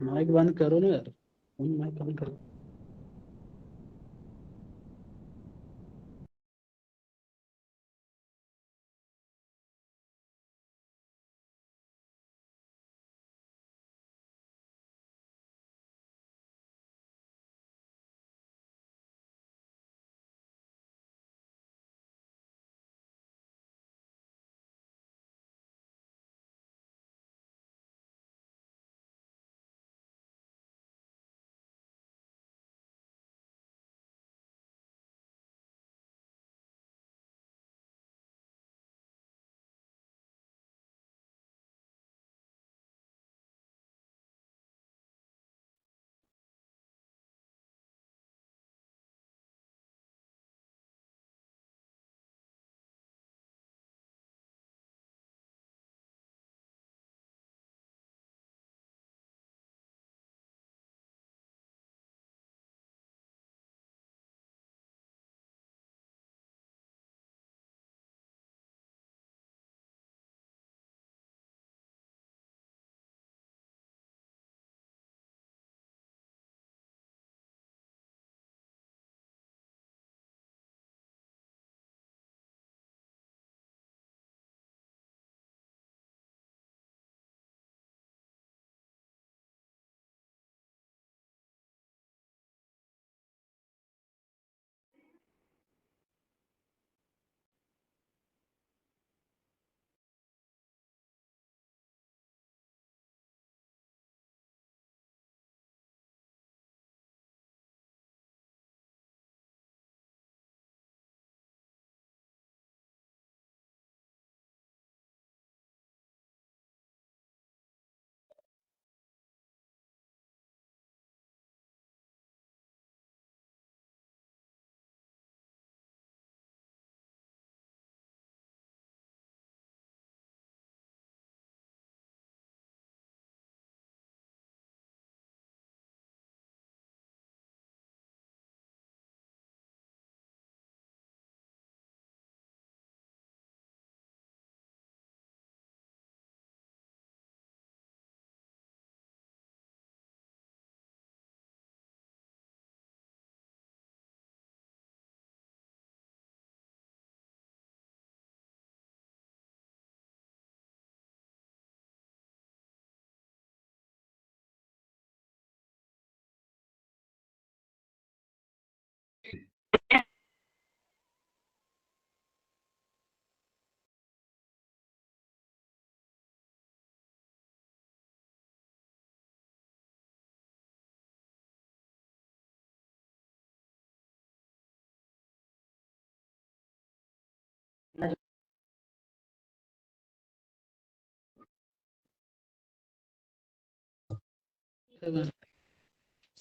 Mic बंद करो ना यार, माइक बंद करो।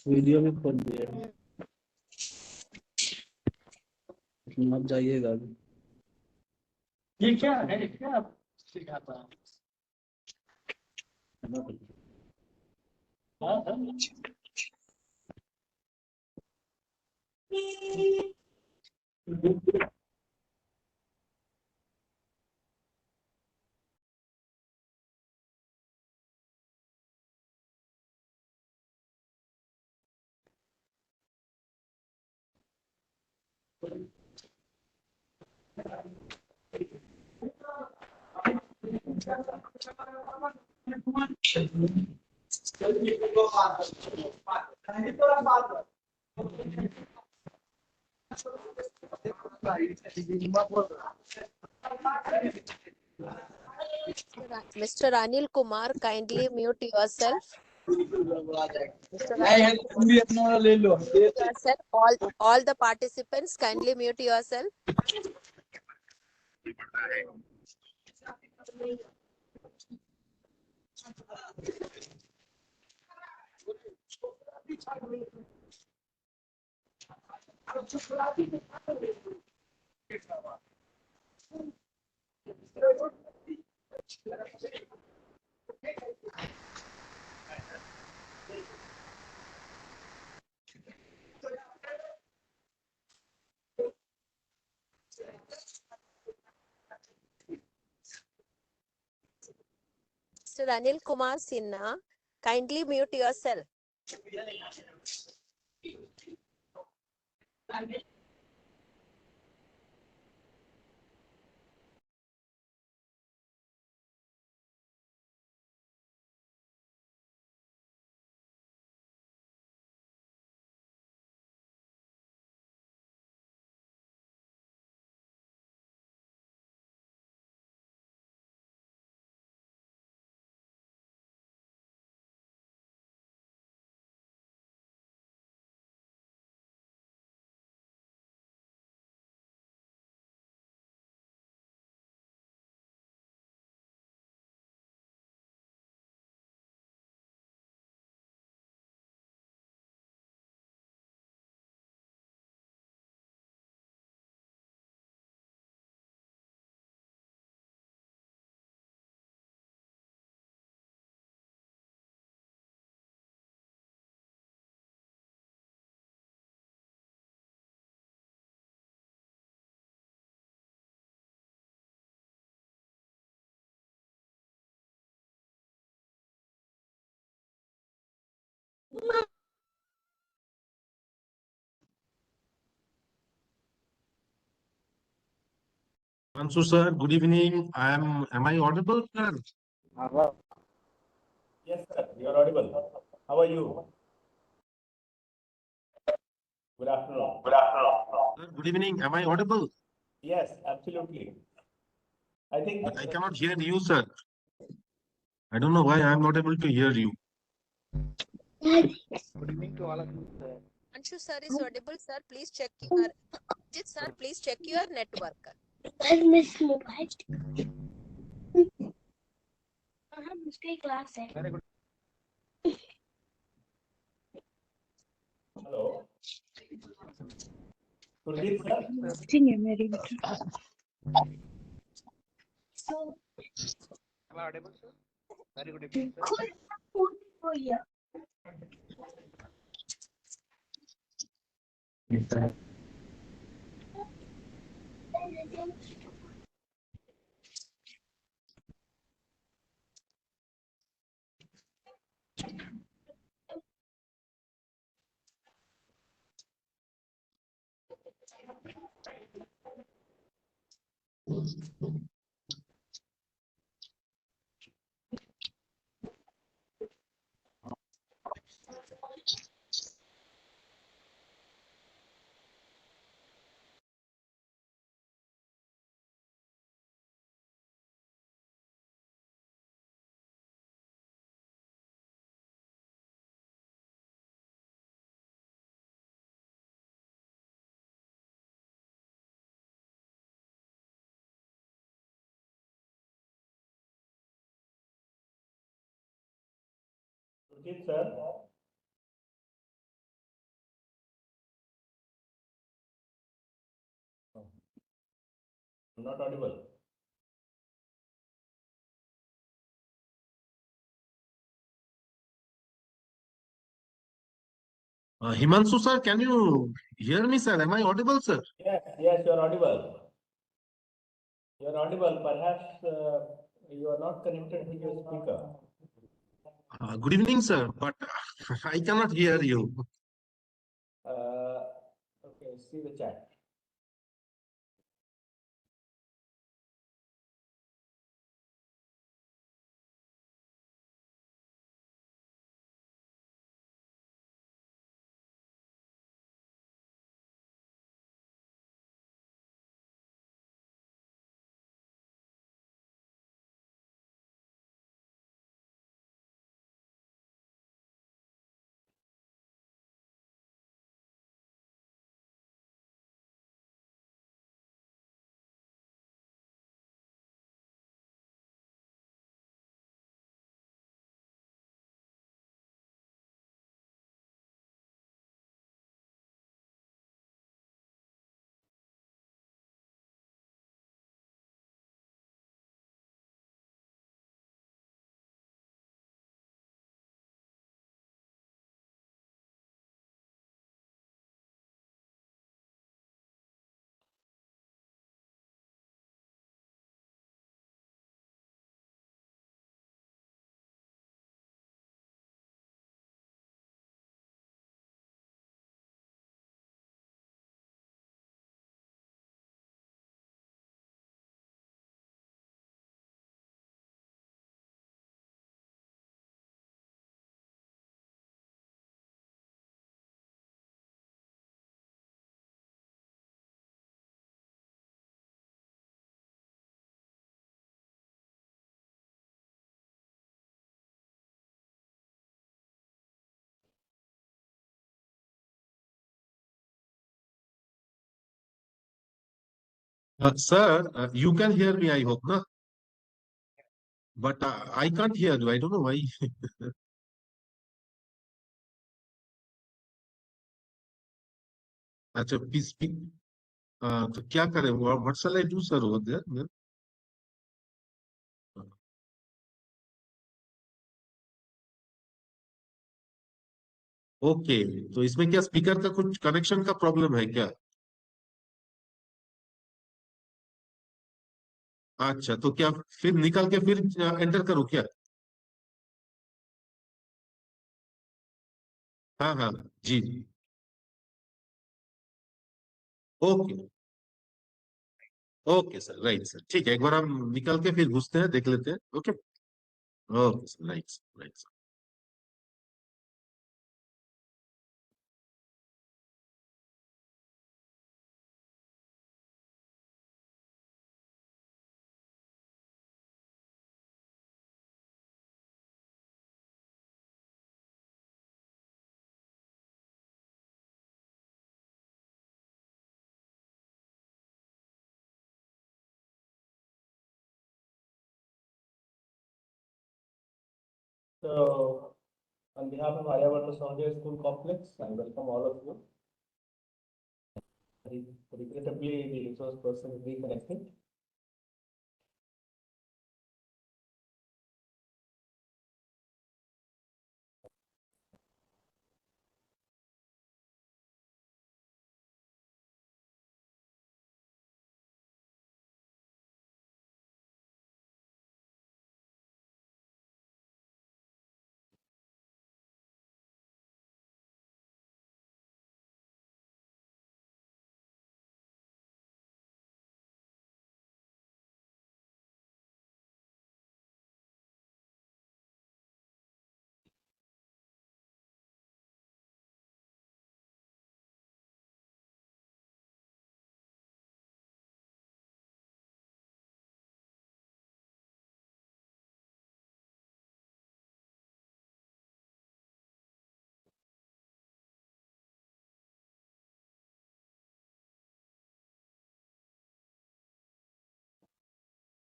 वीडियो में खोल दिया, मत जाइएगा अभी। ये क्या है, क्या सिखाता है? Mr. Anil Kumar, kindly mute yourself. Mr. Yourself. All the participants, kindly mute yourself. Mr. Anil Kumar Sinha, kindly mute yourself. Ansu sir, good evening. Am I audible, sir? Yes, sir, you are audible. How are you? Good afternoon. Sir, good evening. Am I audible? Yes, absolutely. I think But I cannot hear you, sir. I don't know why I am not able to hear you. Anshu sir is audible, sir. Please check your. Surajit sir, please check your network. hello. Surajit sir. Surajit sir. I'm not audible. Himanshu sir, can you hear me, sir? Am I audible, sir? Yes, you are audible. You are audible. Perhaps you are not connected to your speaker. Good evening, sir. But I cannot hear you. Okay, see the chat. Sir, you can hear me, I hope, no? But I can't hear you. I don't know why. अच्छा, please speak. तो क्या करें? What shall I do, sir, over there? Yeah. Okay, तो इसमें क्या speaker का कुछ connection का प्रॉब्लम है क्या? अच्छा, तो क्या फिर निकल के फिर एंटर करूं क्या? हाँ हाँ, जी जी। Okay okay sir, right sir, ठीक है, एक बार हम निकल के फिर घुसते हैं, देख लेते हैं। Okay okay sir, right right sir. So, on behalf of Aryabhatta Sahodaya School Complex, I welcome all of you. Regrettably, the resource person is reconnected.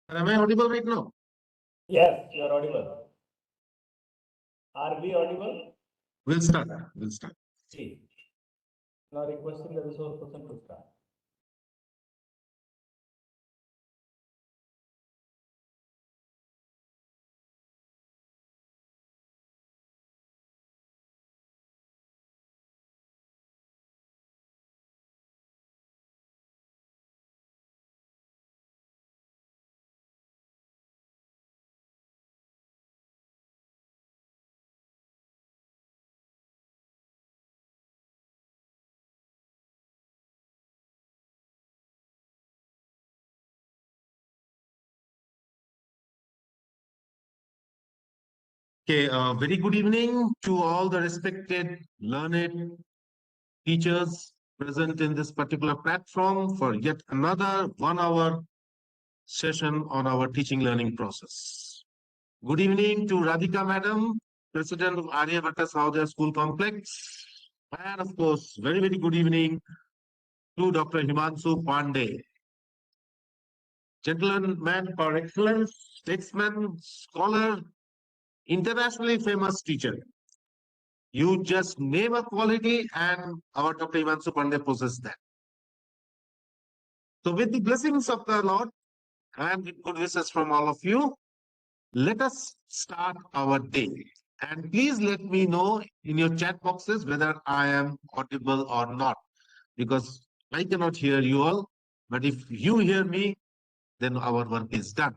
Am I audible right now? Yes, you are audible. Are we audible? We'll start. We'll start. See. Now requesting the resource person to start. Okay, very good evening to all the respected, learned teachers present in this particular platform for yet another 1 hour session on our teaching learning process. Good evening to Radhika Madam, President of Aryabhatta Sahodaya School Complex. And of course, very, very good evening to Dr. Himanshu Pandey, gentleman par excellence, statesman, scholar, internationally famous teacher. You just name a quality and our Dr. Himanshu Pandey possesses that. So with the blessings of the Lord and with good wishes from all of you, let us start our day. And please let me know in your chat boxes whether I am audible or not, because I cannot hear you all. But if you hear me, then our work is done.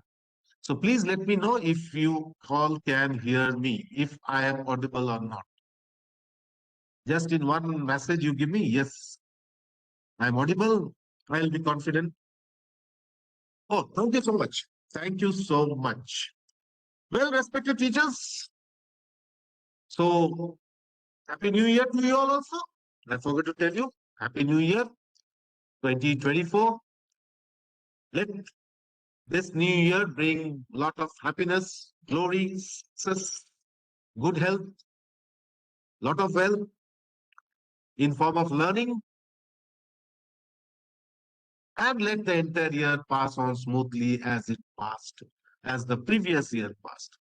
So please let me know if you all can hear me, if I am audible or not. Just in one message you give me, yes, I'm audible, I'll be confident. Oh, thank you so much. Thank you so much. Well, respected teachers, so Happy New Year to you all also. I forgot to tell you, Happy New Year 2024. Let this new year bring a lot of happiness, glory, success, good health, lot of wealth in form of learning and let the entire year pass on smoothly as it passed, as the previous year passed.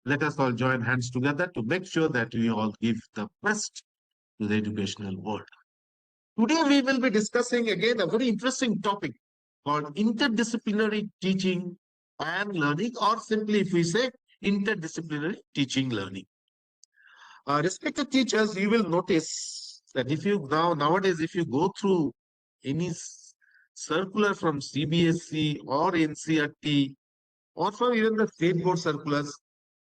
Let us all join hands together to make sure that we all give the best to the educational world. Today, we will be discussing again a very interesting topic called interdisciplinary teaching and learning, or simply, if we say, interdisciplinary teaching learning. Respected teachers, you will notice that if you nowadays, if you go through any circular from CBSE or NCERT or from even the state board circulars,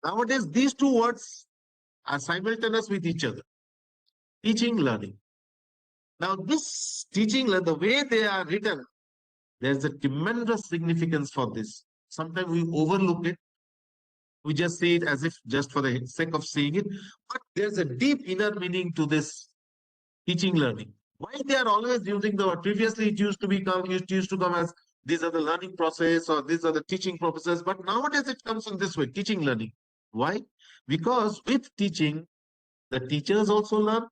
nowadays these two words are simultaneous with each other: teaching, learning. Now, this teaching, the way they are written, there's a tremendous significance for this. Sometimes we overlook it. We just say it as if just for the sake of saying it. But there's a deep inner meaning to this teaching, learning. Why they are always using the word? Previously, it used to come as these are the learning process or these are the teaching processes. But nowadays, it comes in this way: teaching, learning. Why? Because with teaching, the teachers also learn,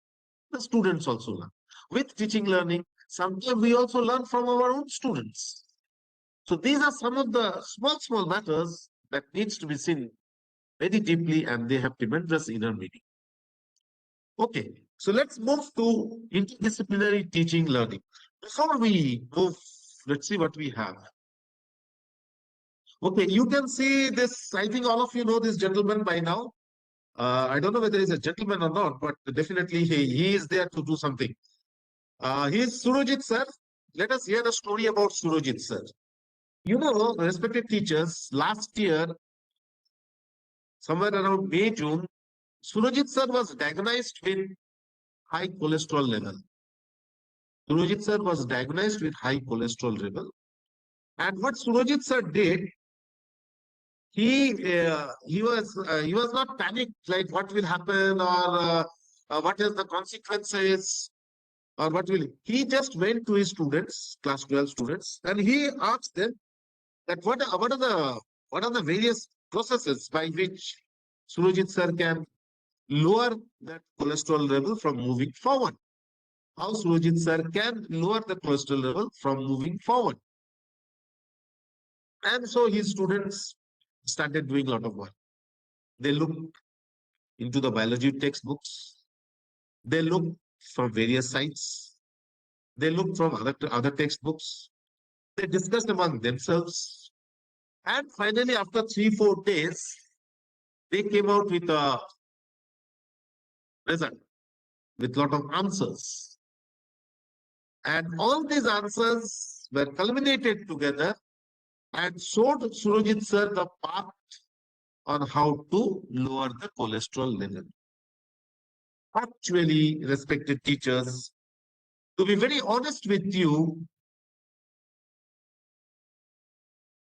the students also learn. With teaching, learning, sometimes we also learn from our own students. So these are some of the small matters that needs to be seen very deeply, and they have tremendous inner meaning. Okay, so let's move to interdisciplinary teaching learning. Before we move, let's see what we have. Okay, you can see this. I think all of you know this gentleman by now. I don't know whether he's a gentleman or not, but definitely he is there to do something. He is Surajit Sen. Let us hear the story about Surajit Sen. You know, respected teachers, last year, somewhere around May, June, Surajit Sen was diagnosed with high cholesterol level. Surajit Sir was diagnosed with high cholesterol level. And what Surajit Sir did, he was not panicked like what will happen or what is the consequences or what will. He just went to his students, class 12 students, and he asked them that what are the various processes by which Surajit Sir can lower that cholesterol level from moving forward. How Surajit Sir can lower the cholesterol level from moving forward. And so his students started doing a lot of work. They looked into the biology textbooks. They looked from various sites. They looked from other textbooks. They discussed among themselves. And finally, after 3-4 days, they came out with a result, with a lot of answers. And all these answers were culminated together and showed Surajit Sir the path on how to lower the cholesterol level. Actually, respected teachers, to be very honest with you,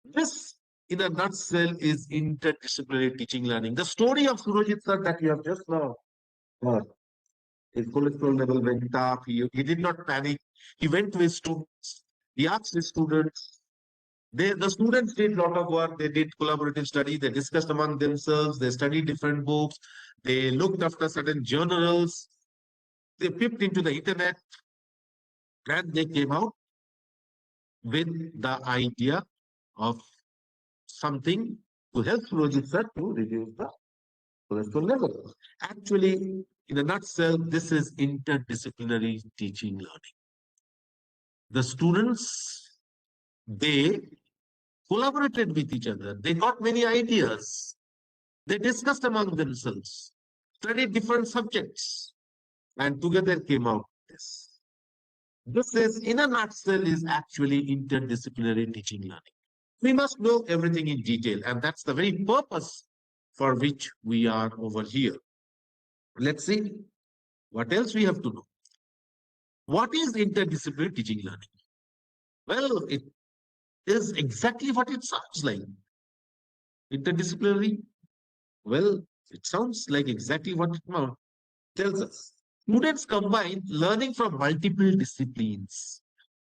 this in a nutshell is interdisciplinary teaching learning. The story of Surajit Sir that you have just now heard. His cholesterol level went up. He did not panic. He went to his students. He asked his students. The students did a lot of work. They did collaborative study. They discussed among themselves. They studied different books. They looked after certain journals. They peeped into the internet. And they came out with the idea of something to help Surajit Sir to reduce the cholesterol level. Actually, in a nutshell, this is interdisciplinary teaching learning. The students, they collaborated with each other. They got many ideas. They discussed among themselves, studied different subjects, and together came out this. This is, in a nutshell, is actually interdisciplinary teaching learning. We must know everything in detail, and that's the very purpose for which we are over here. Let's see what else we have to know. What is interdisciplinary teaching learning? Well, it is exactly what it sounds like. Interdisciplinary, well, it sounds like exactly what it tells us. Students combine learning from multiple disciplines.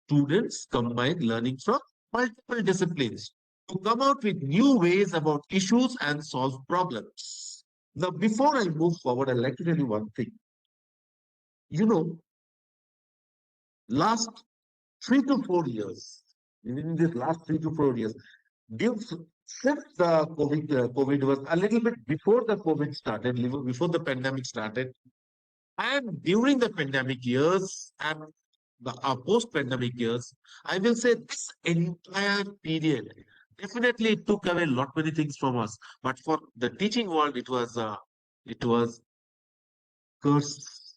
Students combine learning from multiple disciplines to come out with new ways about issues and solve problems. Now, before I move forward, I'd like to tell you one thing. You know, last 3 to 4 years, in this last 3 to 4 years, due since the COVID was a little bit before the COVID started, little before the pandemic started, and during the pandemic years and the post-pandemic years, I will say this entire period definitely took away a lot many things from us. But for the teaching world, it was curse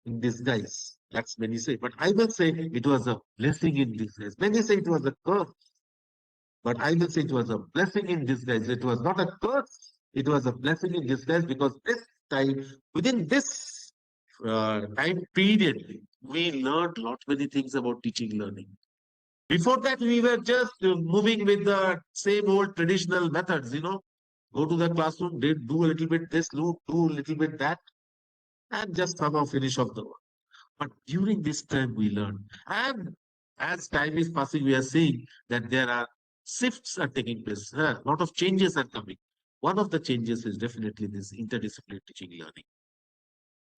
in disguise. That's many say. But I will say it was a blessing in disguise. Many say it was a curse, but I will say it was a blessing in disguise. It was not a curse. It was a blessing in disguise because this time, within this time period, we learned lot many things about teaching learning. Before that, we were just moving with the same old traditional methods, go to the classroom, do a little bit this, do a little bit that, and just somehow finish off the work. But during this time, we learn. And as time is passing, we are seeing that there are shifts are taking place. A lot of changes are coming. One of the changes is definitely this interdisciplinary teaching learning.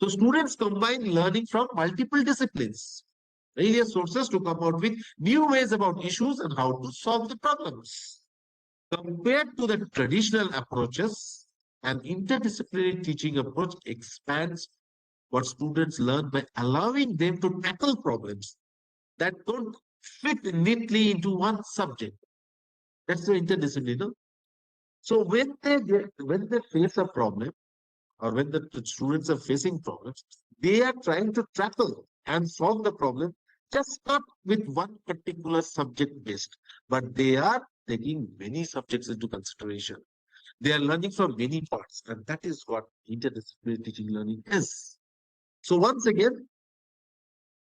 So students combine learning from multiple disciplines, various sources to come out with new ways about issues and how to solve the problems. Compared to the traditional approaches, an interdisciplinary teaching approach expands what students learn by allowing them to tackle problems that don't fit neatly into one subject. That's the interdisciplinary. So when they face a problem, or when the students are facing problems, they are trying to tackle and solve the problem, just not with one particular subject based, but they are taking many subjects into consideration. They are learning from many parts, and that is what interdisciplinary teaching learning is. So once again,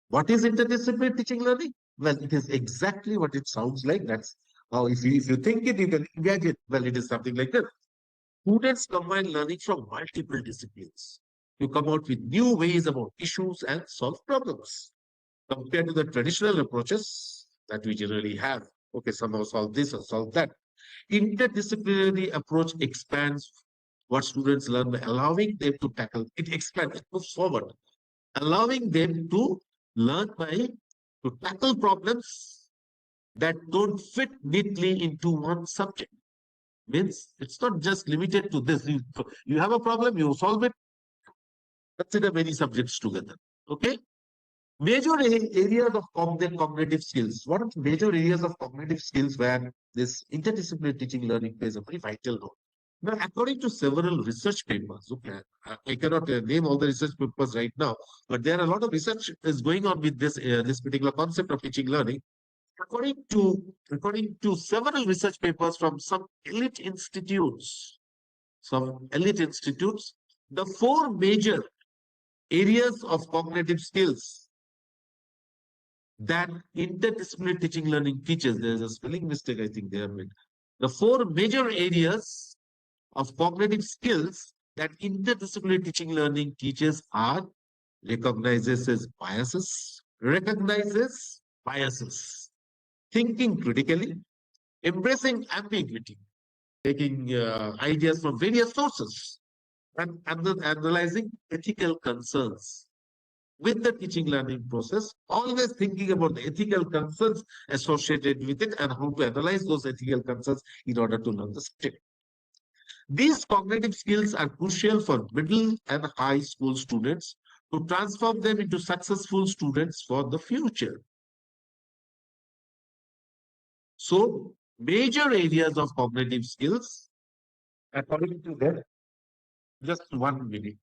what is interdisciplinary teaching learning? Well, it is exactly what it sounds like. That's how, if you think it, you can imagine. Well, it is something like this. Students combine learning from multiple disciplines to come out with new ways about issues and solve problems. Compared to the traditional approaches that we generally have, okay, somehow solve this or solve that. Interdisciplinary approach expands what students learn by allowing them to tackle. It expands, it moves forward, allowing them to learn by to tackle problems that don't fit neatly into one subject. Means it's not just limited to this. You have a problem, you solve it, consider many subjects together. Okay. Major areas of cognitive skills. What are the major areas of cognitive skills where this interdisciplinary teaching learning plays a very vital role? Now, according to several research papers, okay, I cannot name all the research papers right now, but there are a lot of research is going on with this particular concept of teaching learning. According to several research papers from some elite institutes, the four major areas of cognitive skills that interdisciplinary teaching learning teaches. There's a spelling mistake, I think, there. The four major areas of cognitive skills that interdisciplinary teaching learning teaches are recognizes biases, thinking critically, embracing ambiguity, taking ideas from various sources, and analyzing ethical concerns. With the teaching learning process, always thinking about the ethical concerns associated with it and how to analyze those ethical concerns in order to learn the subject. These cognitive skills are crucial for middle and high school students to transform them into successful students for the future. So, major areas of cognitive skills, according to them, just 1 minute.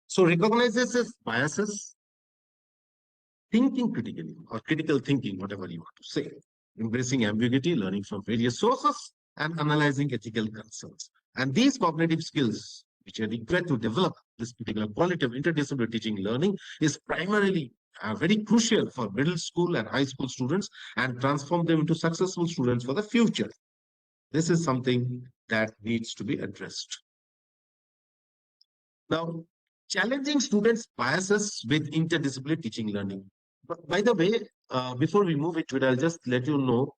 So recognizes biases, thinking critically or critical thinking, whatever you want to say, embracing ambiguity, learning from various sources, and analyzing ethical concerns. And these cognitive skills, which are required to develop this particular quality of interdisciplinary teaching learning, is primarily very crucial for middle school and high school students and transform them into successful students for the future. This is something that needs to be addressed. Now, challenging students' biases with interdisciplinary teaching learning. But by the way, before we move into it, I'll just let you know,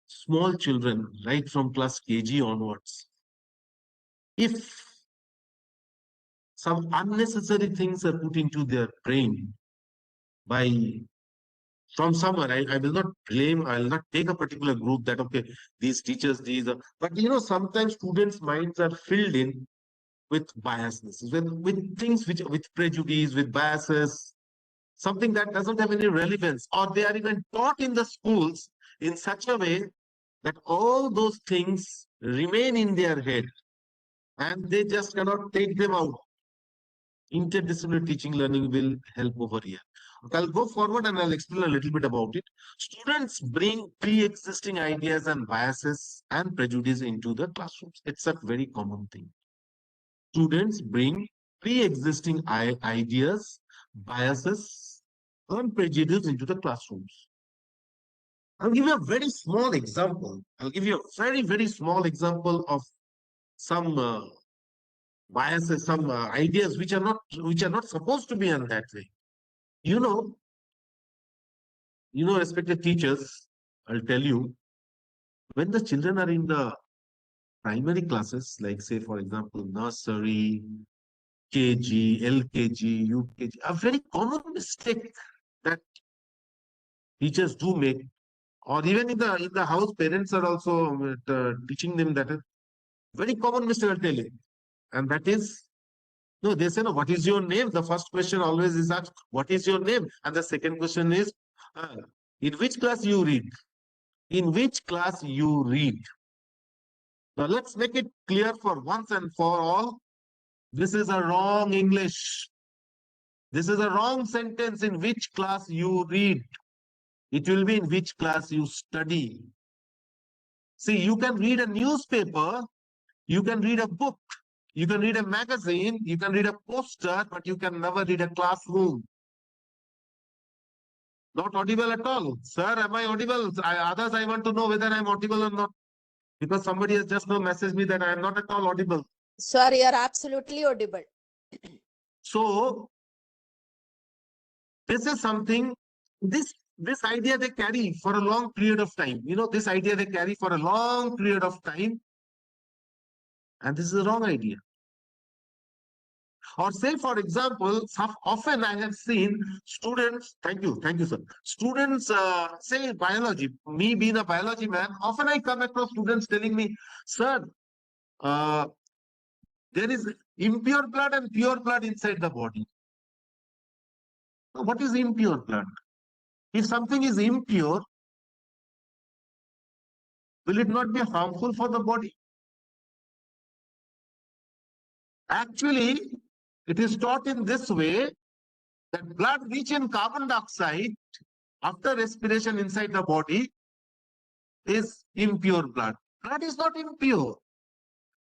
small children, right from class KG onwards, if some unnecessary things are put into their brain by from somewhere, I will not blame, I will not take a particular group that, okay, these teachers, but sometimes students' minds are filled in with biasness, with things with prejudice, with biases, something that doesn't have any relevance, or they are even taught in the schools in such a way that all those things remain in their head and they just cannot take them out. Interdisciplinary teaching learning will help over here. Okay, I'll go forward and I'll explain a little bit about it. Students bring pre-existing ideas and biases and prejudice into the classrooms. It's a very common thing. Students bring pre-existing ideas, biases, and prejudice into the classrooms. I'll give you a very small example. I'll give you a very, very small example of some biases, some ideas which are not supposed to be in that way. You know, respected teachers, I'll tell you, when the children are in the primary classes, like say, for example, nursery, KG, LKG, UKG, a very common mistake that teachers do make, or even in the house, parents are also teaching them that very common mistake, I'll tell you. And that is, no, they say, no, what is your name? The first question always is asked, what is your name? And the second question is, in which class you read? In which class you read? Now let's make it clear for once and for all. This is a wrong English. This is a wrong sentence. In which class you read? It will be in which class you study. See, you can read a newspaper, you can read a book, you can read a magazine, you can read a poster, but you can never read a classroom. Not audible at all. Sir, am I audible? Others, I want to know whether I'm audible or not. Because somebody has just now messaged me that I am not at all audible. Sir, you are absolutely audible. So, this is something, this idea they carry for a long period of time. This idea they carry for a long period of time. And this is a wrong idea. Or say, for example, often I have seen students, thank you, sir. Students say biology, me being a biology man, often I come across students telling me, sir, there is impure blood and pure blood inside the body. What is impure blood? If something is impure, will it not be harmful for the body? Actually, it is taught in this way that blood rich in carbon dioxide after respiration inside the body is impure blood. Blood is not impure.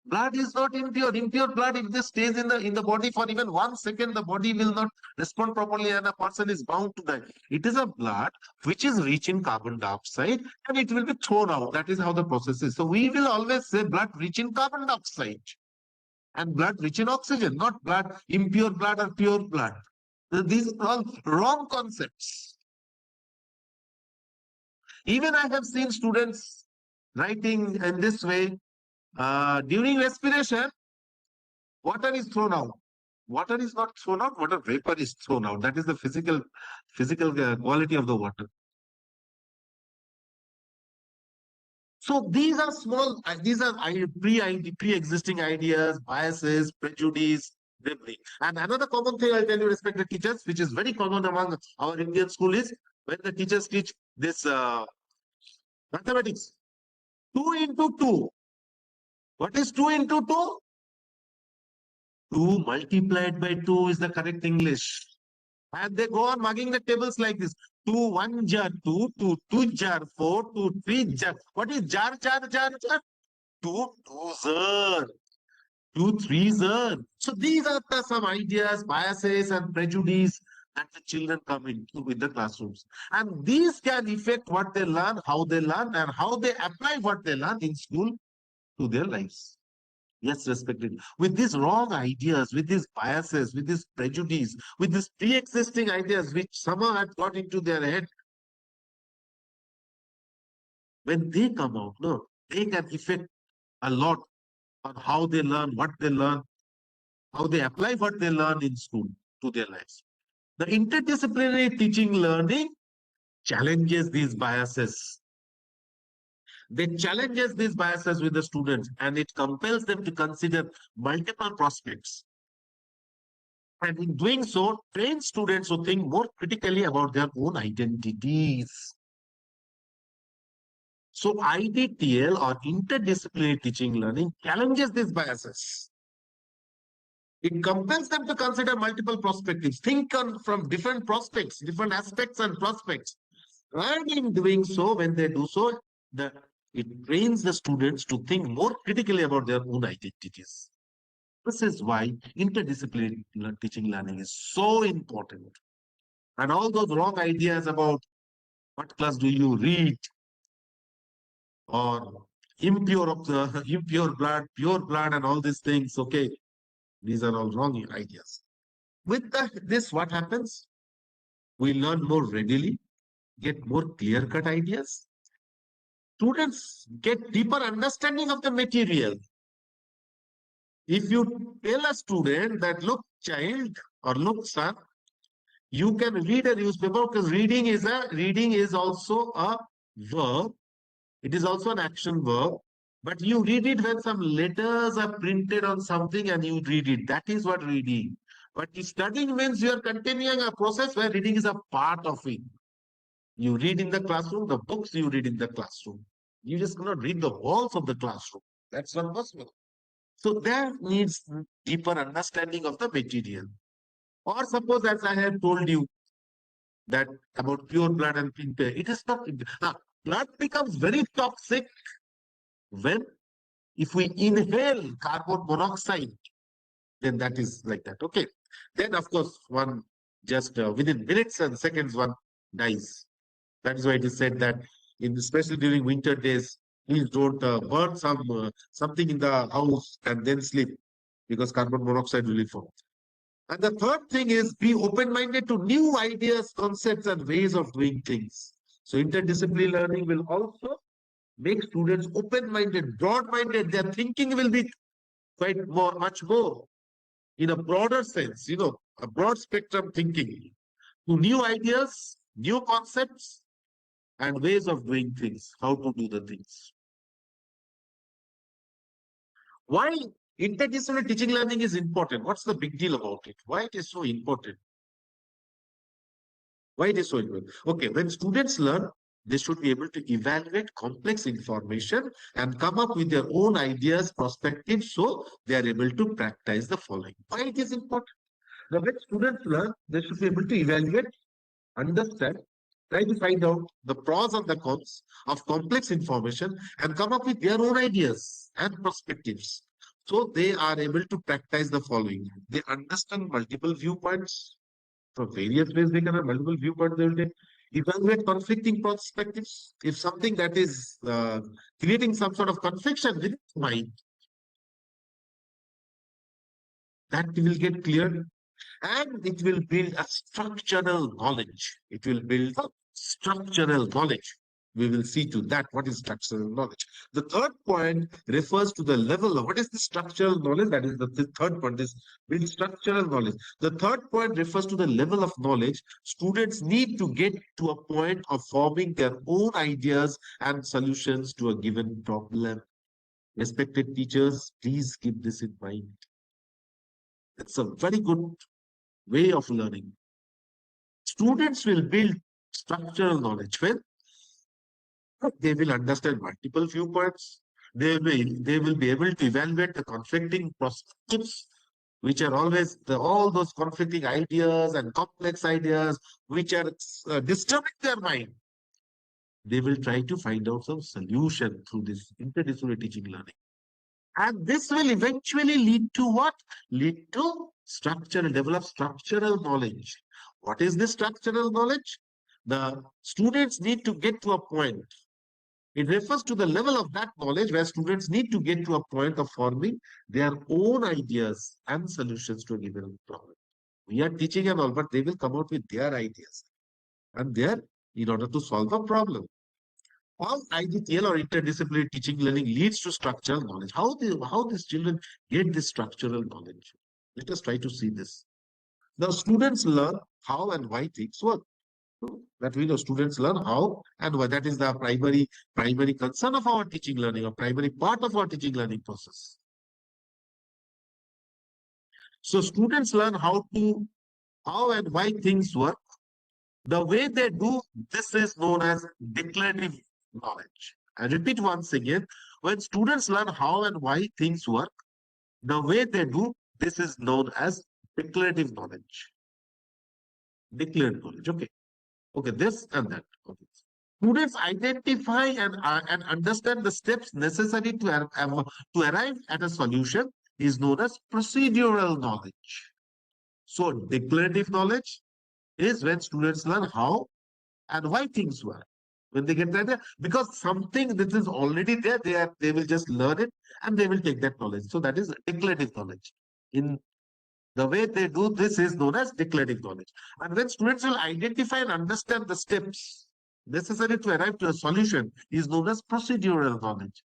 Blood is not impure. Impure blood, if this stays in the body for even 1 second, the body will not respond properly and a person is bound to die. It is a blood which is rich in carbon dioxide and it will be thrown out. That is how the process is. So we will always say blood rich in carbon dioxide and blood rich in oxygen, not blood, impure blood or pure blood. These are all wrong concepts. Even I have seen students writing in this way, during respiration, water is thrown out. Water is not thrown out, water vapor is thrown out. That is the physical quality of the water. So these are small, these are pre-existing ideas, biases, prejudice, they bring. And another common thing I'll tell you, respected teachers, which is very common among our Indian school is when the teachers teach this mathematics. 2 into 2. What is 2 into 2? 2 multiplied by 2 is the correct English. And they go on mugging the tables like this. 2 1 jar 2, 2 2 jar 4, 2 3 jar. What is jar? 2 2s are. 2 3s are. So these are some ideas, biases, and prejudice that the children come into with the classrooms. And these can affect what they learn, how they learn, and how they apply what they learn in school to their lives. Yes, respected. With these wrong ideas, with these biases, with this prejudice, with these pre-existing ideas which somehow had got into their head, when they come out, no, they can affect a lot on how they learn, what they learn, how they apply what they learn in school to their lives. The interdisciplinary teaching learning challenges these biases. They challenges these biases with the students, and it compels them to consider multiple prospects. And in doing so, train students who think more critically about their own identities. So IDTL or interdisciplinary teaching learning challenges these biases. It compels them to consider multiple perspectives, think on from different prospects, different aspects and prospects. And in doing so, when they do so, it trains the students to think more critically about their own identities. This is why interdisciplinary teaching learning is so important. And all those wrong ideas about what class do you read, or impure of the impure blood, pure blood, and all these things. Okay, these are all wrong ideas. With this, what happens? We learn more readily, get more clear-cut ideas. Students get deeper understanding of the material. If you tell a student that, look, child, or look, son, you can read a newspaper, because reading is also a verb. It is also an action verb. But you read it when some letters are printed on something and you read it. That is what reading. But studying means you are continuing a process where reading is a part of it. You read in the classroom, the books you read in the classroom. You just cannot read the walls of the classroom. That's not possible. So there needs deeper understanding of the material. Or suppose, as I have told you, that about pure blood and pink pair, it is not. Blood becomes very toxic when, if we inhale carbon monoxide, then that is like that. Okay. Then, of course, one just within minutes and seconds, one dies. That is why it is said that, especially during winter days, please don't burn something in the house and then sleep, because carbon monoxide will form. And the third thing is, be open-minded to new ideas, concepts, and ways of doing things. So interdisciplinary learning will also make students open-minded, broad-minded. Their thinking will be much more in a broader sense, a broad spectrum thinking to new ideas, new concepts, and ways of doing things, how to do the things. Why interdisciplinary teaching learning is important? What's the big deal about it? Why it is so important? Why it is so important? Okay, when students learn, they should be able to evaluate complex information and come up with their own ideas, perspectives, so they are able to practice the following. Why it is important? Now, when students learn, they should be able to evaluate, understand, try to find out the pros and the cons of complex information and come up with their own ideas and perspectives. So they are able to practice the following. They understand multiple viewpoints. From various ways they can have multiple viewpoints. They will take, evaluate conflicting perspectives. If something that is creating some sort of confliction within the mind, that will get cleared. And it will build a structural knowledge. It will build a structural knowledge. We will see to that what is structural knowledge. The third point refers to the level of what is the structural knowledge. That is the third point is build structural knowledge. The third point refers to the level of knowledge students need to get to a point of forming their own ideas and solutions to a given problem. Respected teachers, please keep this in mind. It's a very good way of learning. Students will build structural knowledge when they will understand multiple viewpoints. They will be able to evaluate the conflicting perspectives, which are always all those conflicting ideas and complex ideas which are disturbing their mind. They will try to find out some solution through this interdisciplinary teaching learning. And this will eventually lead to what? Lead to develop structural knowledge. What is this structural knowledge? The students need to get to a point It refers to the level of that knowledge where students need to get to a point of forming their own ideas and solutions to a given problem. We are teaching and all, but they will come out with their ideas and their in order to solve a problem. How IGTL or interdisciplinary teaching learning leads to structural knowledge. How these children get this structural knowledge? Let us try to see this. Now, students learn how and why things work. That we know students learn how and why. That is the primary concern of our teaching learning, or primary part of our teaching learning process. So students learn how and why things work. The way they do this is known as declarative knowledge. I repeat once again, when students learn how and why things work, the way they do this is known as declarative knowledge. Declared knowledge. Okay. Okay, this and that. Okay. Students identify and understand the steps necessary to arrive at a solution is known as procedural knowledge. So declarative knowledge is when students learn how and why things work. When they get that, because something that is already there, they will just learn it and they will take that knowledge. So that is declarative knowledge. In the way they do this is known as declarative knowledge. And when students will identify and understand the steps necessary to arrive to a solution is known as procedural knowledge.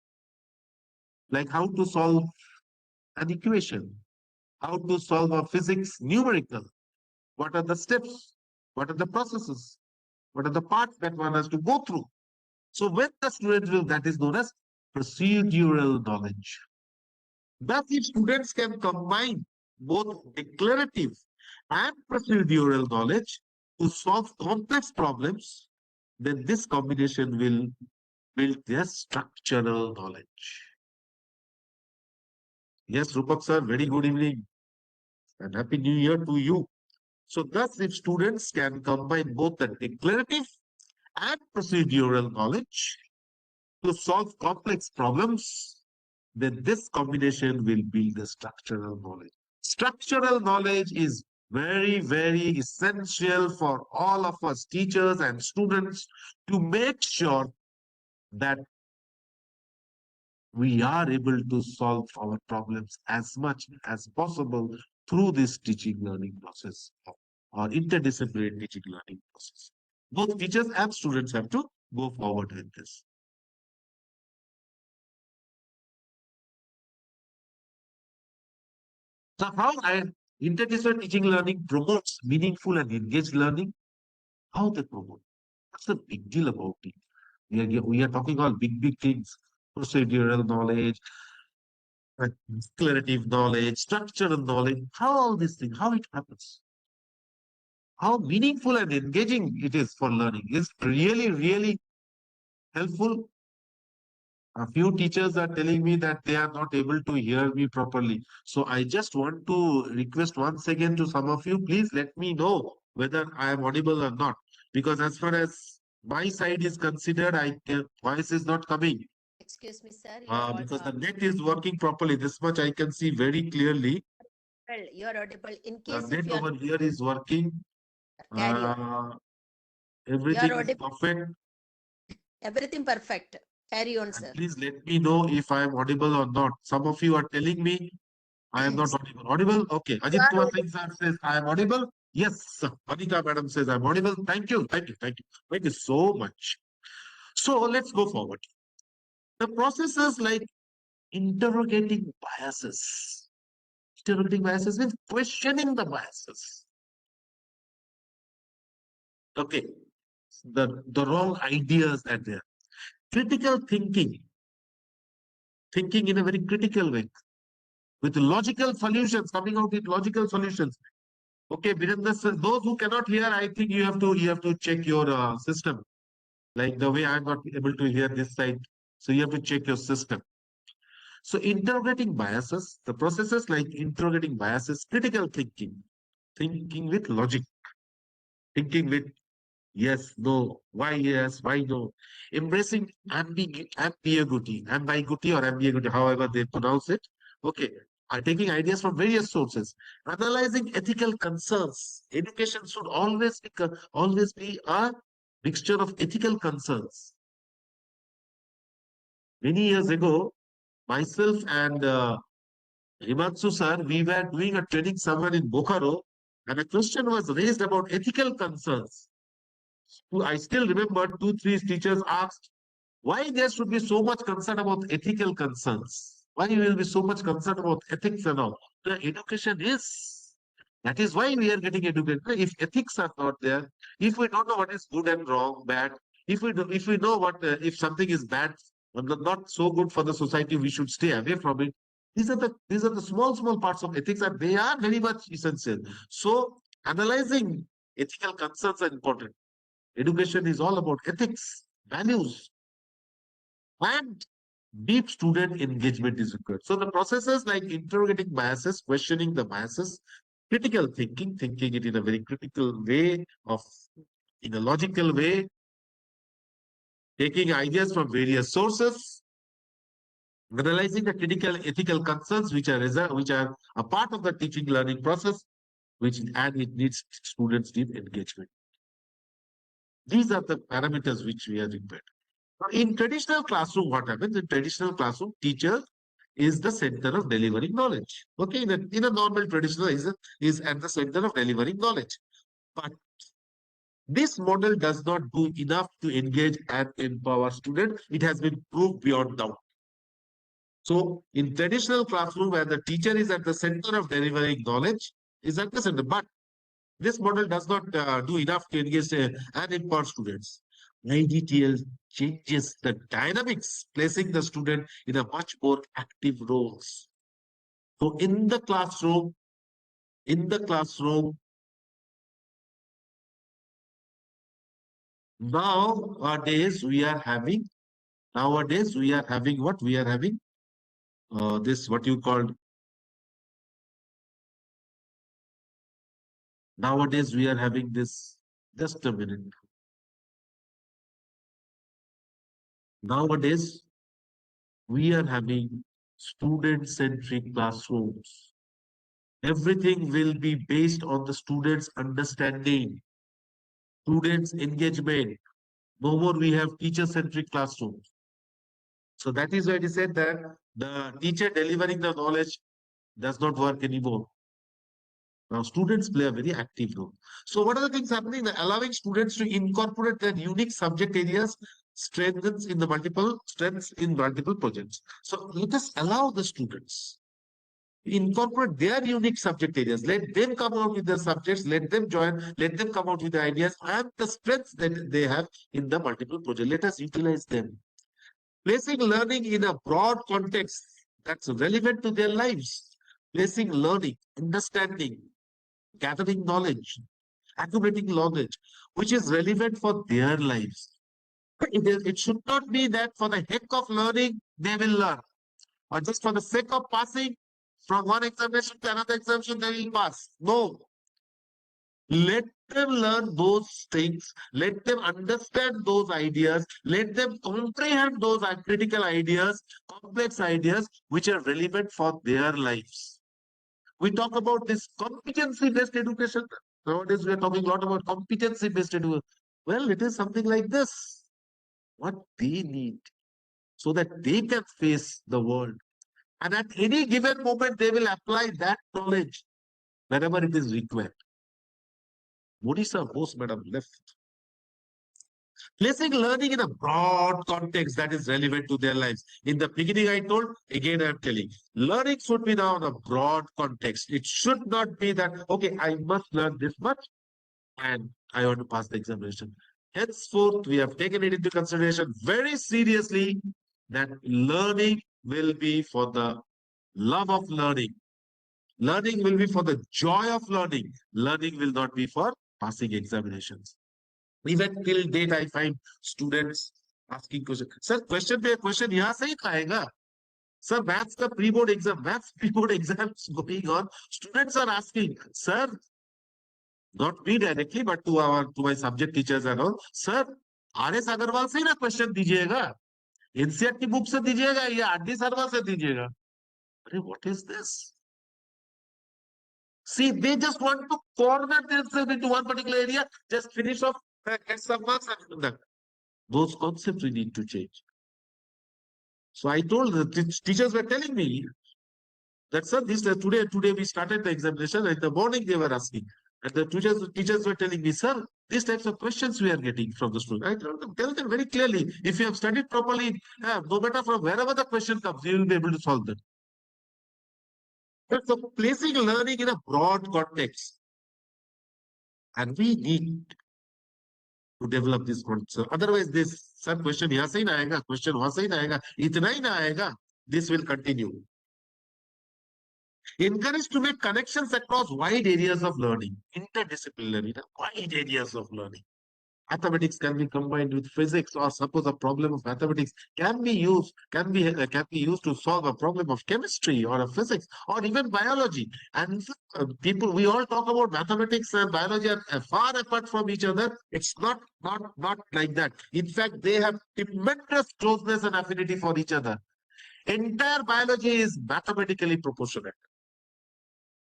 Like how to solve an equation, how to solve a physics numerical, what are the steps, what are the processes, what are the parts that one has to go through. So when the students will, that is known as procedural knowledge. Thus, if students can combine both declarative and procedural knowledge to solve complex problems, then this combination will build their structural knowledge. Yes, Rupak sir, very good evening and Happy New Year to you. So thus, if students can combine both the declarative and procedural knowledge to solve complex problems, then this combination will build the structural knowledge. Structural knowledge is very, very essential for all of us teachers and students to make sure that we are able to solve our problems as much as possible through this teaching learning process or interdisciplinary teaching learning process. Both teachers and students have to go forward with this. So how interdisciplinary teaching learning promotes meaningful and engaged learning? How they promote? What's the big deal about it? We are talking all big things, procedural knowledge, declarative knowledge, structural knowledge, how all these things, how it happens, how meaningful and engaging it is for learning is really, really helpful. A few teachers are telling me that they are not able to hear me properly. So I just want to request once again to some of you, please let me know whether I am audible or not. Because as far as my side is considered, voice is not coming. Excuse me, sir. Because the net is working properly. This much I can see very clearly. Well, you are audible. In The case if net you are over here is working. carry on. Everything is audible. perfect. Everything perfect. Carry on, And sir. please let me know if I am audible or not. Some of you are telling me I am not audible. Audible? Okay. Ajit Kumar Singh sir says I am audible. Yes. Anika madam says I am audible. Thank you. Thank you. Thank you. Thank you so much. So let's go forward. The process is like interrogating biases. Interrogating biases means questioning the biases. Okay. The wrong ideas that there. Critical thinking in a very critical way, with logical solutions, coming out with logical solutions. Okay, Virendra, those who cannot hear, I think you have to check your system. Like the way I'm not able to hear this side, so you have to check your system. So interrogating biases, the processes like interrogating biases, critical thinking with logic, thinking with yes, no, why yes, why no, embracing ambiguity or ambiguity, however they pronounce it. Okay, are taking ideas from various sources, analyzing ethical concerns. Education should always be a mixture of ethical concerns. Many years ago, myself and Himanshu sir, we were doing a training somewhere in Bokaro, and a question was raised about ethical concerns. I still remember two, three teachers asked, why there should be so much concern about ethical concerns? Why you will be so much concerned about ethics and all? The education is. That is why we are getting educated. If ethics are not there, if we don't know what is good and wrong, bad, if we know what if something is bad, not so good for the society, we should stay away from it. These are the small parts of ethics, and they are very much essential. So analyzing ethical concerns are important. Education is all about ethics, values, and deep student engagement is required. So the processes like interrogating biases, questioning the biases, critical thinking, thinking it in a very critical way, in a logical way, taking ideas from various sources, analyzing the critical ethical concerns which are a part of the teaching learning process, and it needs students' deep engagement. These are the parameters which we are required. In traditional classroom, what happens? In traditional classroom, teacher is the center of delivering knowledge. Okay, in a normal traditional is at the center of delivering knowledge. But this model does not do enough to engage and empower students. It has been proved beyond doubt. So in traditional classroom, where the teacher is at the center of delivering knowledge, is at the center. But this model does not do enough to engage and empower students. IDTL changes the dynamics, placing the student in a much more active roles. So in the classroom, nowadays we are having what we are having, this what you called, nowadays we are having this, just a minute. Nowadays, we are having student-centric classrooms. Everything will be based on the students' understanding, students' engagement. No more we have teacher-centric classrooms. So that is why it is said that the teacher delivering the knowledge does not work anymore. Now students play a very active role. So what are the things happening? Allowing students to incorporate their unique subject areas strengths in multiple projects. So let us allow the students incorporate their unique subject areas. Let them come out with their subjects, let them join, let them come out with the ideas and the strengths that they have in the multiple projects. Let us utilize them. Placing learning in a broad context that's relevant to their lives. Placing learning, understanding, gathering knowledge, accumulating knowledge, which is relevant for their lives. It should not be that for the heck of learning, they will learn, or just for the sake of passing from one examination to another examination, they will pass. No. Let them learn those things. Let them understand those ideas. Let them comprehend those critical ideas, complex ideas, which are relevant for their lives. We talk about this competency-based education. Nowadays, we are talking a lot about competency-based education. Well, it is something like this. What they need so that they can face the world. And at any given moment, they will apply that knowledge wherever it is required. Modi sir, boss madam left. Placing learning in a broad context that is relevant to their lives. In the beginning, I told, again, I'm telling, learning should be now in a broad context. It should not be that, okay, I must learn this much and I want to pass the examination. Henceforth, we have taken it into consideration very seriously that learning will be for the love of learning. Learning will be for the joy of learning. Learning will not be for passing examinations. Even till date, I find students asking questions. Sir, question पे question यहाँ से ही आएगा. Sir, maths का pre-board exams going on. Students are asking, sir, not me directly, but to my subject teachers and all, sir, R.S. Agarwal से ही ना question दीजिएगा. NCERT की book से दीजिएगा या R.D. सर्वर से दीजिएगा. अरे, what is this? See, they just want to corner themselves into one particular area, just finish off, get some marks and that. Those concepts we need to change. So I told the teachers were telling me that, sir, this today we started the examination. In the morning they were asking, and the teachers were telling me, sir, these types of questions we are getting from the student. I tell them very clearly, if you have studied properly, no matter from wherever the question comes, you will be able to solve them. But so placing learning in a broad context, and we need to develop this concept. Otherwise, this sir question यहाँ से ही ना आएगा, question वहाँ से ही ना आएगा, इतना ही ना आएगा. This will continue. Encourage to make connections across wide areas of learning, interdisciplinary, wide areas of learning. Mathematics can be combined with physics, or suppose a problem of mathematics can be used to solve a problem of chemistry or of physics or even biology. And we all talk about mathematics and biology are far apart from each other. It's not like that. In fact, they have tremendous closeness and affinity for each other. Entire biology is mathematically proportionate.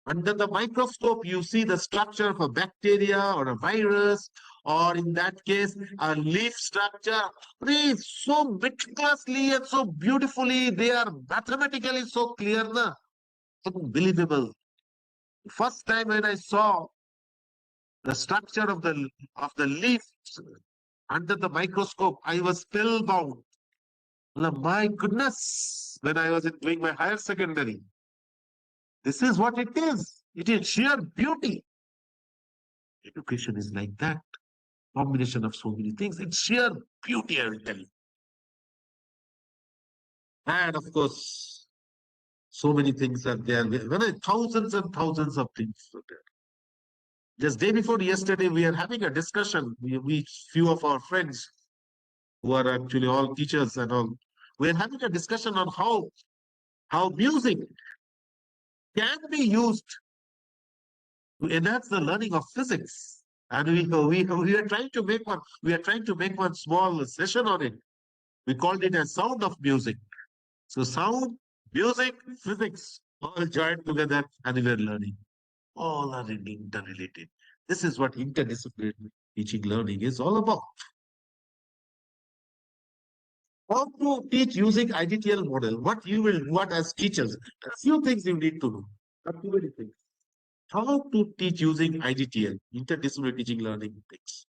Under the microscope, you see the structure of a bacteria or a virus, or in that case, a leaf structure. So meticulously and so beautifully, they are mathematically so clear, na? Unbelievable. First time when I saw the structure of the leaf under the microscope, I was spellbound. My goodness, when I was doing my higher secondary. This is what it is. It is sheer beauty. Education is like that. Combination of so many things. It's sheer beauty, I will tell you. And of course, so many things are there. Thousands and thousands of things are there. Just day before yesterday, we are having a discussion. We few of our friends who are actually all teachers and all. We are having a discussion on how music can be used to enhance the learning of physics. And we are trying to make one small session on it. We called it as sound of music. So sound, music, physics all joined together and we are learning. All are interrelated. This is what interdisciplinary teaching learning is all about. How to teach using IDTL model? What as teachers? A few things you need to know. Not too many things. How to teach using IDTL, interdisciplinary teaching learning things.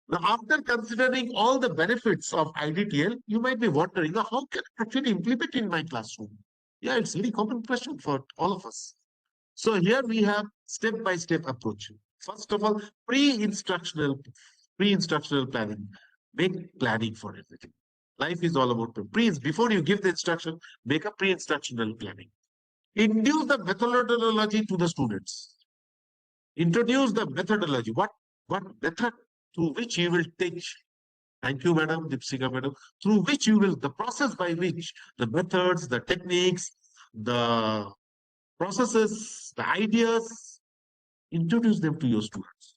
Now, after considering all the benefits of IDTL, you might be wondering, how can I actually implement it in my classroom? Yeah, it's a very common question for all of us. So here we have step-by-step approach. First of all, pre-instructional planning. Make planning for everything. Life is all about before you give the instruction, make a pre-instructional planning. Induce the methodology to the students. Introduce the methodology. What method through which you will teach? Thank you, Madam, Dipsika Madam. Through which you will, the process by which, the methods, the techniques, the processes, the ideas, introduce them to your students.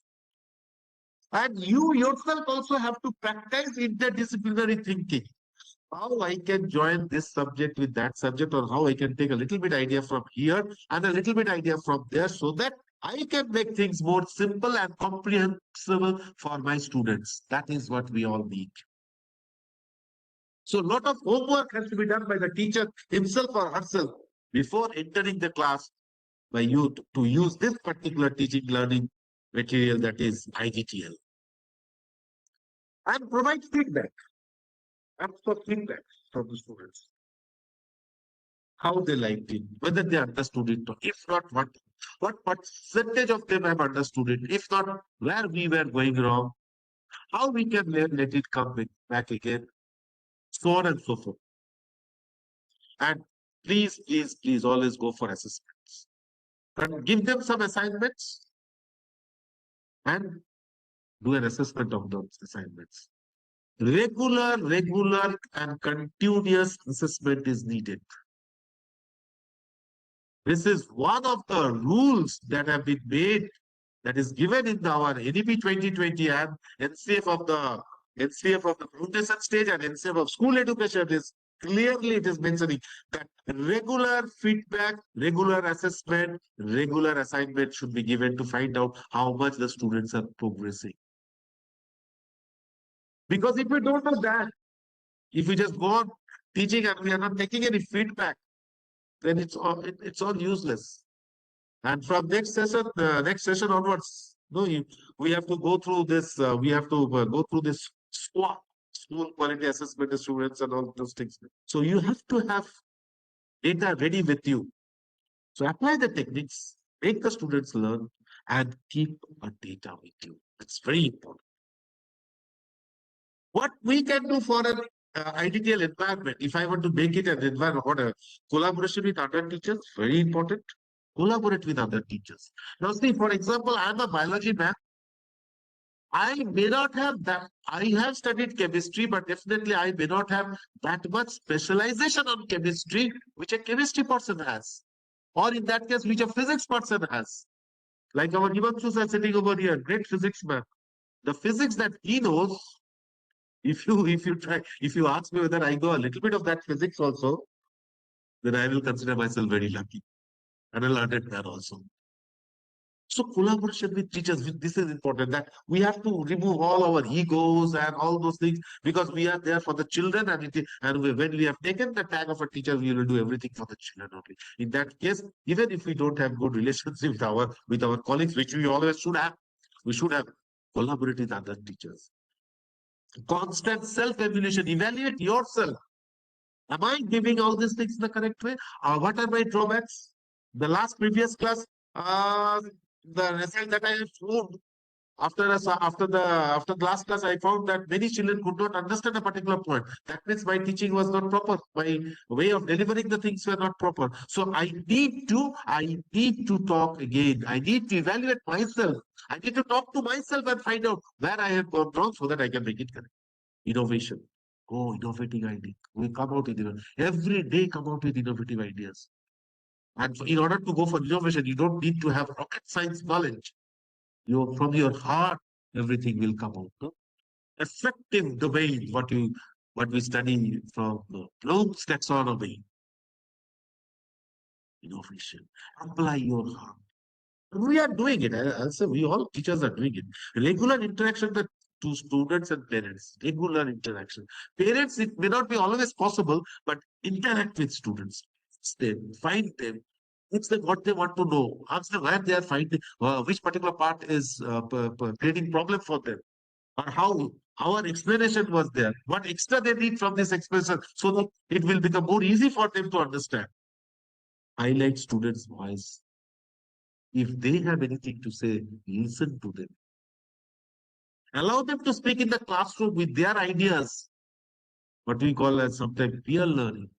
And you yourself also have to practice interdisciplinary thinking. How I can join this subject with that subject, or how I can take a little bit idea from here and a little bit idea from there, so that I can make things more simple and comprehensible for my students. That is what we all need. So a lot of homework has to be done by the teacher himself or herself before entering the class by you to use this particular teaching learning material, that is IGTL. And provide feedback. Ask for feedback from the students. How they liked it, whether they understood it, or if not, what percentage of them have understood it, if not, where we were going wrong, how we can let it come back again, so on and so forth. And please always go for assessments. And give them some assignments and do an assessment of those assignments. Regular and continuous assessment is needed. This is one of the rules that have been made, that is given in our NEP 2020 and NCF of the foundation stage and NCF of school education. It is mentioning that regular feedback, regular assessment, regular assignment should be given to find out how much the students are progressing. Because if we don't know that, if we just go on teaching and we are not taking any feedback, then it's all useless. And from next session onwards, no, we have to go through this. We have to go through this school quality assessment of students and all those things. So you have to have data ready with you. So apply the techniques, make the students learn, and keep a data with you. It's very important. What we can do for an IDTL environment, if I want to make it an environment, what a collaboration with other teachers, very important. Collaborate with other teachers. Now, see, for example, I'm a biology man. I may not have that. I have studied chemistry, but definitely I may not have that much specialization on chemistry, which a chemistry person has. Or in that case, which a physics person has. Like our Himanshu are sitting over here, great physics man. The physics that he knows, if you ask me whether I know a little bit of that physics also, then I will consider myself very lucky. And a learned man also. So collaboration with teachers, this is important, that we have to remove all our egos and all those things, because we are there for the children, and when we have taken the tag of a teacher, we will do everything for the children only. In that case, even if we don't have good relationship with our colleagues, which we always should have, we should have collaborate with other teachers. Constant self-evaluation, evaluate yourself. Am I giving all these things in the correct way? What are my drawbacks? The previous class, the result that I have found after the last class, I found that many children could not understand a particular point. That means my teaching was not proper. My way of delivering the things were not proper. So I need to talk again. I need to evaluate myself. I need to talk to myself and find out where I have gone wrong so that I can make it correct. Innovation. Oh, innovating ideas. We come out with every day, come out with innovative ideas. And in order to go for innovation, you don't need to have rocket science knowledge. From your heart, everything will come out. No? Effective domain, what we study from Bloom's taxonomy. Innovation. Apply your heart. We are doing it. I'll say we all teachers are doing it. Regular interaction to students and parents. Regular interaction. Parents, it may not be always possible, but interact with students. Find them. Ask them what they want to know. Ask them where they are finding, which particular part is creating problem for them, or how our explanation was there. What extra they need from this explanation, so that it will become more easy for them to understand. Highlight students' voice. If they have anything to say, listen to them. Allow them to speak in the classroom with their ideas. What we call as sometimes peer learning.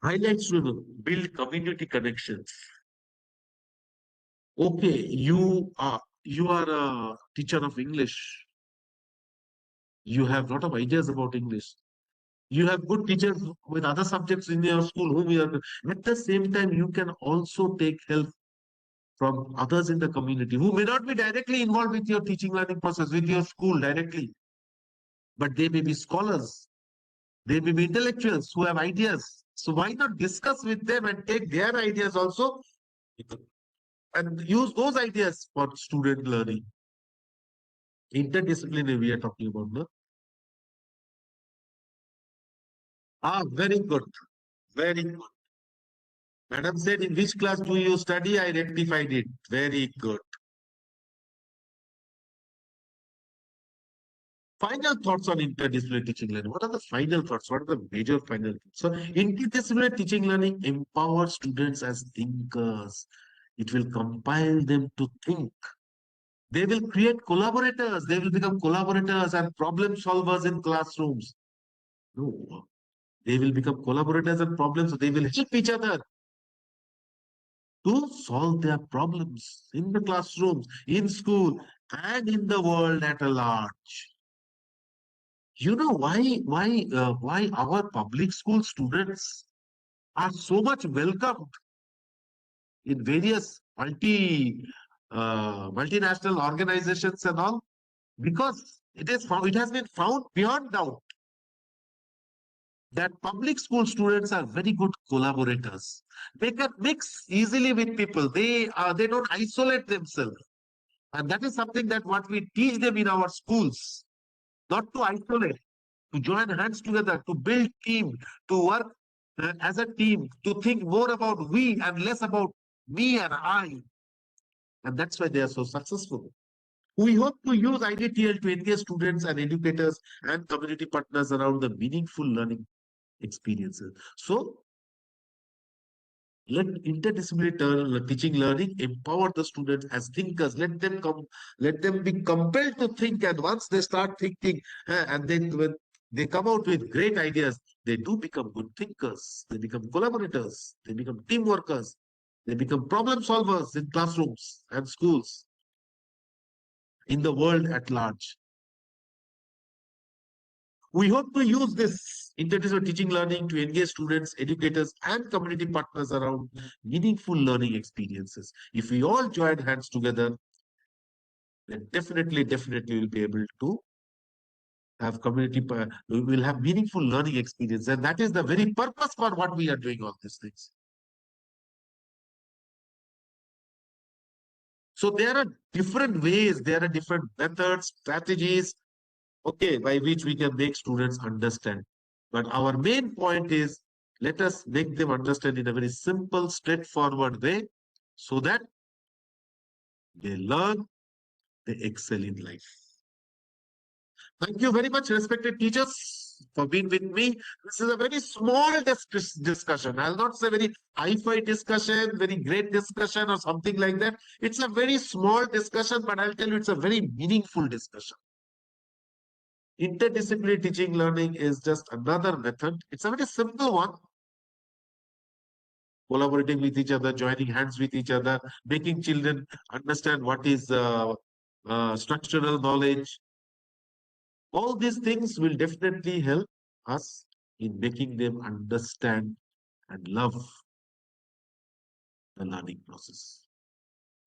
Highlight students, build community connections. Okay, you are a teacher of English. You have a lot of ideas about English. You have good teachers with other subjects in your school whom you are. At the same time, you can also take help from others in the community who may not be directly involved with your teaching learning process, with your school directly. But they may be scholars. They may be intellectuals who have ideas. So why not discuss with them and take their ideas also and use those ideas for student learning? Interdisciplinary we are talking about, no? Very good. Very good. Madam said, in which class do you study? I rectified it. Very good. Final thoughts on interdisciplinary teaching learning. What are the final thoughts? What are the major final thoughts? So, interdisciplinary teaching learning empowers students as thinkers. It will compile them to think. They will create collaborators. They will become collaborators and problem solvers in classrooms. No, they will become collaborators and problems. So they will help each other to solve their problems in the classrooms, in school, and in the world at large. You know why our public school students are so much welcomed in various multinational organizations and all? Because it has been found beyond doubt that public school students are very good collaborators. They can mix easily with people. They don't isolate themselves. And that is something that what we teach them in our schools, not to isolate, to join hands together, to build team, to work as a team, to think more about we and less about me and I. And that's why they are so successful. We hope to use IDTL to engage students and educators and community partners around the meaningful learning experiences. So let interdisciplinary teaching learning empower the students as thinkers. Let them be compelled to think. And once they start thinking, and then when they come out with great ideas, they do become good thinkers. They become collaborators. They become team workers. They become problem solvers in classrooms and schools, in the world at large. We hope to use this interdisciplinary teaching learning to engage students, educators, and community partners around meaningful learning experiences. If we all join hands together, then definitely we'll be able to have we will have meaningful learning experience. And that is the very purpose for what we are doing all these things. So there are different ways, there are different methods, strategies, okay, by which we can make students understand. But our main point is, let us make them understand in a very simple, straightforward way so that they learn, they excel in life. Thank you very much, respected teachers, for being with me. This is a very small discussion. I'll not say very hi-fi discussion, very great discussion or something like that. It's a very small discussion, but I'll tell you it's a very meaningful discussion. Interdisciplinary teaching learning is just another method. It's a very simple one. Collaborating with each other, joining hands with each other, making children understand what is structural knowledge. All these things will definitely help us in making them understand and love the learning process.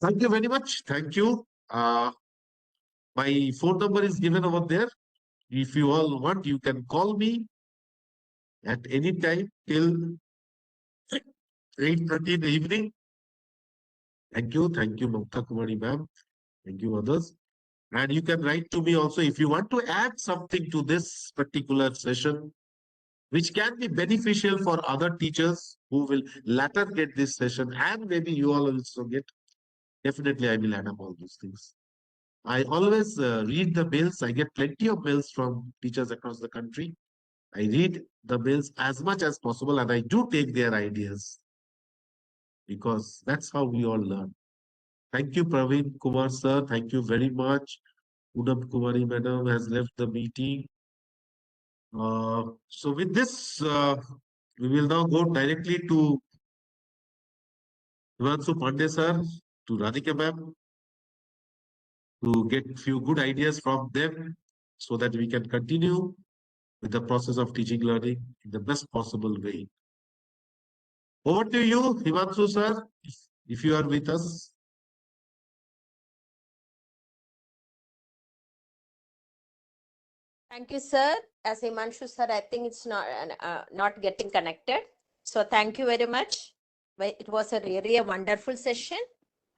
Thank you very much. Thank you. My phone number is given over there. If you all want, you can call me at any time till 8:30 in the evening. Thank you, Mamta Kumari ma'am. Thank you, others. And you can write to me also if you want to add something to this particular session, which can be beneficial for other teachers who will later get this session, and maybe you all also get. Definitely, I will add up all those things. I always read the mails. I get plenty of mails from teachers across the country. I read the mails as much as possible, and I do take their ideas because that's how we all learn. Thank you, Praveen Kumar sir. Thank you very much. Poonam Kumari madam has left the meeting. So with this, we will now go directly to Himanshu Pandey sir, to Radhika ma'am, to get few good ideas from them so that we can continue with the process of teaching learning in the best possible way. Over to you, Himanshu sir, if you are with us. Thank you, sir. As Himanshu sir, I think it's not getting connected. So thank you very much. It was really a wonderful session,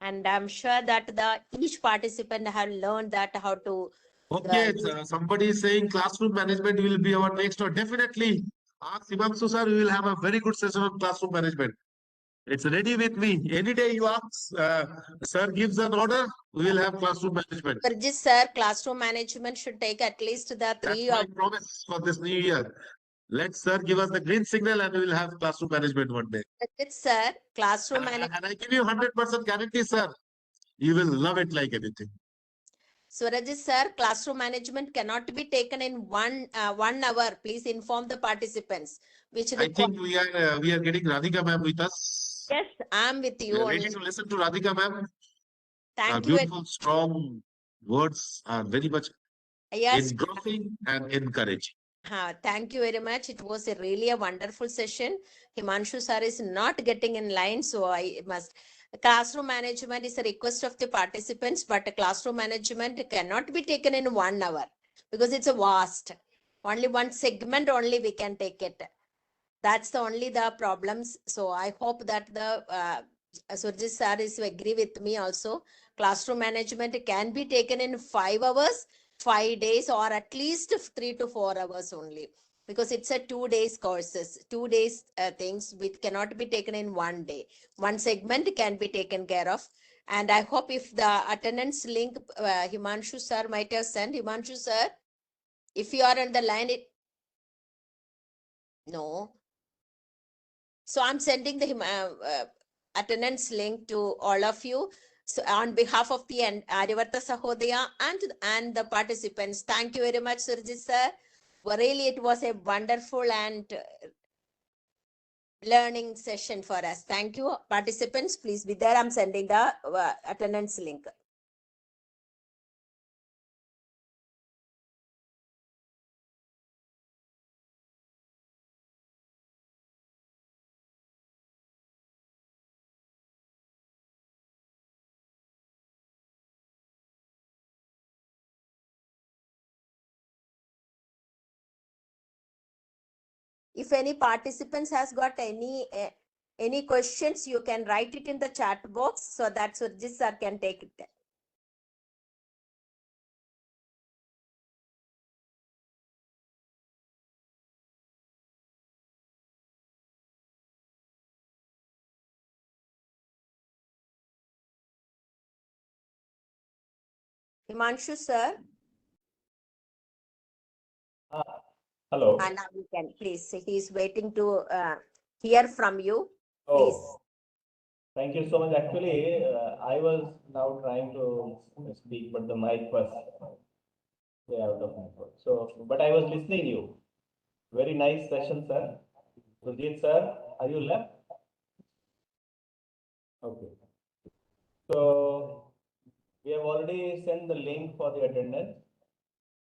and I'm sure that each participant have learned that how to. Okay, somebody is saying classroom management will be our next one. Definitely. Ask Himanshu sir, we will have a very good session on classroom management. It's ready with me. Any day you ask, sir gives an order, we will have classroom management. Surajit sir, classroom management should take at least the 3 That's my promise for this new year. Let sir give us the green signal and we will have classroom management one day. Surajit sir, classroom management. And I give you 100% guarantee, sir. You will love it like anything. Surajit sir, classroom management cannot be taken in 1 hour. Please inform the participants. Which I think we are getting Radhika ma'am with us. Yes, I'm with you. We are ready to listen to Radhika ma'am. Thank you. Beautiful, strong words are very much engrossing and encouraging. Thank you very much. It was really a wonderful session. Himanshu sir is not getting in line, so I must. Classroom management is a request of the participants, but classroom management cannot be taken in 1 hour because it's a vast. Only one segment only we can take it. That's the only the problems. So I hope that the Surjit sir is agree with me also. Classroom management can be taken in 5 hours, 5 days, or at least 3 to 4 hours only, because it's a 2 days courses, 2 days things which cannot be taken in 1 day. One segment can be taken care of. And I hope if the attendance link Himanshu sir might have sent. Himanshu sir, if you are on the line, no. So I'm sending the attendance link to all of you. So on behalf of the Aryavarta Sahodaya and the participants, thank you very much, Surjit sir. Well, really, it was a wonderful and learning session for us. Thank you, participants. Please be there. I'm sending the attendance link. If any participants has got any questions, you can write it in the chat box so that Surjit sir can take it. Himanshu sir, Hello. and now you can please. He is waiting to hear from you. Please. Oh, thank you so much. Actually, I was now trying to speak, but the mic was way out of network. So, but I was listening you. Very nice session, sir. Surjit sir, are you left? Okay. So, we have already sent the link for the attendance,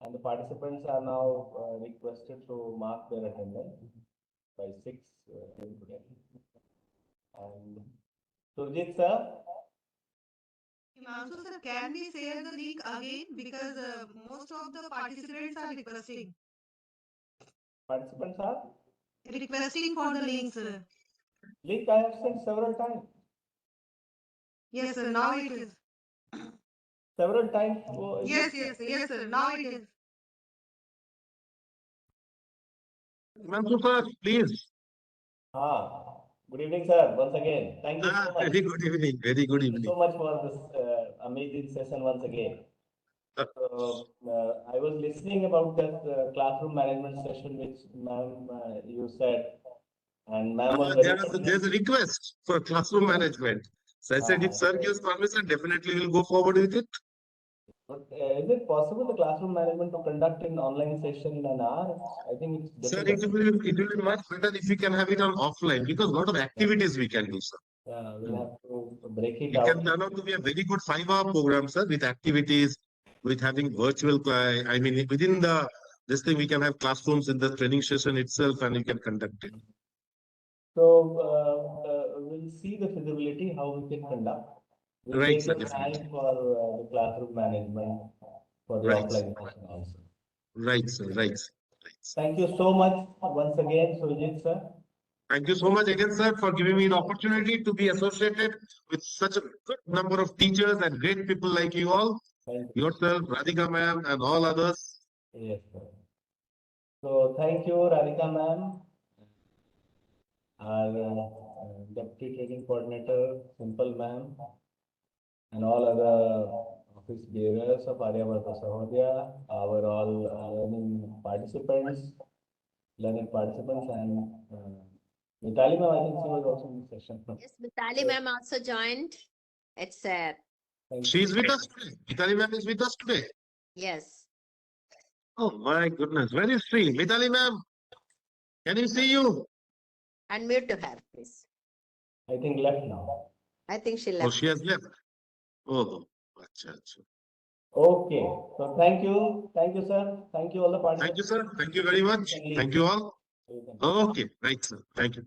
and the participants are now requested to mark their attendance by 6 today. And Surjit sir, Himanshu sir, can we share the link again because most of the participants are requesting participants are for the link, sir. link I have sent several times. Yes, sir. Now it is. Several times. Oh, is Yes, it- yes, sir. Now it is. Himanshu sir, please. Good evening, sir. Once again, thank you so much. Very good evening. Very good Thank you evening. so much for this amazing session once again. So, I was listening about that classroom management session which ma'am you said, and ma'am was very There's a request for classroom management. So I said, if Ah, sir gives permission, definitely we'll go forward with it. but is it possible the classroom management to conduct an online session in an hour? I think it's Sir, difficult. it will be much better if we can have it on offline because a lot of activities we can do, sir. We'll have to break it It can out. turn out to be a very good 5-hour program, sir, with activities, with having virtual, I mean, within this thing, we can have classrooms in the training session itself and we can conduct it. So we'll see the feasibility, how we can conduct. We'll Right, take sir, the definitely. time for the classroom management for the Right. offline session also. Right, sir, right. Thank you so much once again, Surajit sir. Thank you so much again, sir, for giving me the opportunity to be associated with such a good number of teachers and great people like you all, Thank you. yourself, Radhika ma'am, and all others. Yes, sir. So thank you, Radhika ma'am, our deputy training coordinator, Simple ma'am, and all other office bearers of Aryavarta Sahodaya, our all learning participants, and Mitali ma'am, I think she was also in the session. Yes, Mitali ma'am also joined. It's She is with us today. Mitali ma'am is with us today. yes. Oh my goodness, where is she? Mitali ma'am, can you see you? Unmute to her, please. I think left now. I think she Oh, left. she has left. Oh, acha, acha. Okay, so thank you, sir. Thank you all the Thank you, participants. sir. Thank you very much. Thank you all. You can- Okay, right, sir. Thank you.